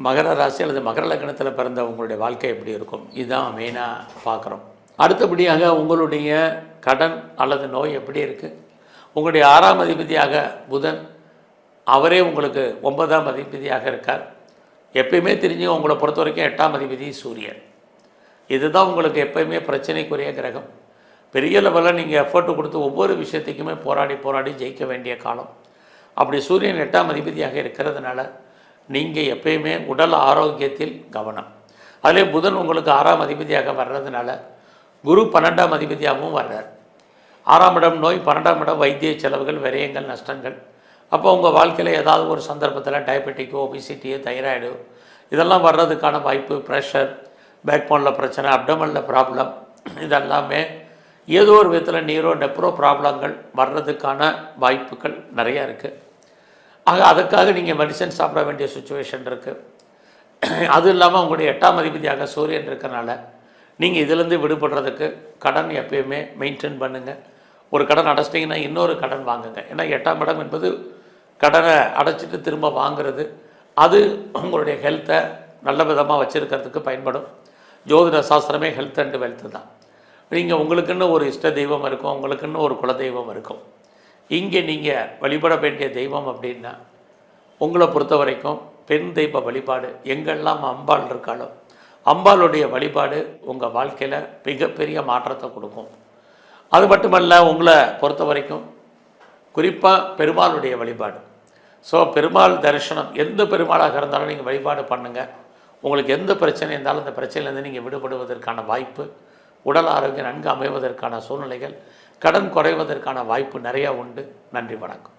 மகர ராசி அல்லது மகர லக்னத்தில் பிறந்த உங்களுடைய வாழ்க்கை எப்படி இருக்கும், இதுதான் மெயினாக பார்க்குறோம். அடுத்தபடியாக உங்களுடைய கடன் அல்லது நோய் எப்படி இருக்குது. உங்களுடைய 6ஆம் அதிபதியாக புதன், அவரே உங்களுக்கு 9ஆம் அதிபதியாக இருக்கார். எப்பயுமே தெரிஞ்சு உங்களை பொறுத்த வரைக்கும் 8ஆம் அதிபதி சூரியன். இதுதான் உங்களுக்கு எப்பயுமே பிரச்சனைக்குரிய கிரகம். பெரிய லெவலில் நீங்கள் எஃபர்ட் கொடுத்து ஒவ்வொரு விஷயத்துக்குமே போராடி ஜெயிக்க வேண்டிய காலம். அப்படி சூரியன் 8ஆம் அதிபதியாக இருக்கிறதுனால நீங்கள் எப்பயுமே உடல் ஆரோக்கியத்தில் கவனம். அதிலே புதன் உங்களுக்கு 6ஆம் அதிபதியாக வர்றதுனால குரு 12ஆம் அதிபதியாகவும் வர்றார். 6ஆம் இடம் நோய், 12ஆம் இடம் வைத்திய செலவுகள், விரயங்கள், நஷ்டங்கள். அப்போ உங்கள் வாழ்க்கையில் ஏதாவது ஒரு சந்தர்ப்பத்தில் டயபெட்டிக்கோ, ஒபிசிட்டியோ, தைராய்டோ இதெல்லாம் வர்றதுக்கான வாய்ப்பு, ப்ரெஷர், பேக் போனில் பிரச்சனை, அப்டமனில் ப்ராப்ளம், இதெல்லாமே ஏதோ ஒரு விதத்தில் நீரோ டெப்ரோ ப்ராப்ளங்கள் வர்றதுக்கான வாய்ப்புகள் நிறையா இருக்குது. ஆக அதுக்காக நீங்கள் மெடிசன் சாப்பிட வேண்டிய சுச்சுவேஷன் இருக்குது. அது இல்லாமல் உங்களுடைய 8ஆம் அதிபதியாக சூரியன் இருக்கிறனால நீங்கள் இதிலேருந்து விடுபடுறதுக்கு கடன் எப்பயுமே மெயின்டைன் பண்ணுங்கள். ஒரு கடன் அடைச்சிட்டிங்கன்னா இன்னொரு கடன் வாங்குங்க. ஏன்னா 8ஆம் இடம் என்பது கடனை அடைச்சிட்டு திரும்ப வாங்குறது. அது உங்களுடைய ஹெல்த்தை நல்ல விதமாக வச்சுருக்கிறதுக்கு பயன்படும். ஜோதிட சாஸ்திரமே ஹெல்த் அண்ட் வெல்த்து தான். நீங்கள் உங்களுக்குன்னு ஒரு இஷ்ட தெய்வம் இருக்கும், உங்களுக்குன்னு ஒரு குலதெய்வம் இருக்கும். இங்கே நீங்கள் வழிபட வேண்டிய தெய்வம் அப்படின்னா உங்களை பொறுத்த வரைக்கும் பெண் தெய்வ வழிபாடு, எங்கெல்லாம் அம்பாள் இருக்காளோ அம்பாளுடைய வழிபாடு உங்கள் வாழ்க்கையில் மிகப்பெரிய மாற்றத்தை கொடுக்கும். அது மட்டுமல்ல, உங்களை பொறுத்த வரைக்கும் குறிப்பாக பெருமாளுடைய வழிபாடு. ஸோ பெருமாள் தரிசனம், எந்த பெருமாளாக இருந்தாலும் நீங்கள் வழிபாடு பண்ணுங்கள். உங்களுக்கு எந்த பிரச்சனை இருந்தாலும் அந்த பிரச்சனையிலேருந்து நீங்கள் விடுபடுவதற்கான வாய்ப்பு, உடல் ஆரோக்கியம் நன்கு அமைவதற்கான சூழ்நிலைகள், கடன் குறைவதற்கான வாய்ப்பு நிறையா உண்டு. நன்றி, வணக்கம்.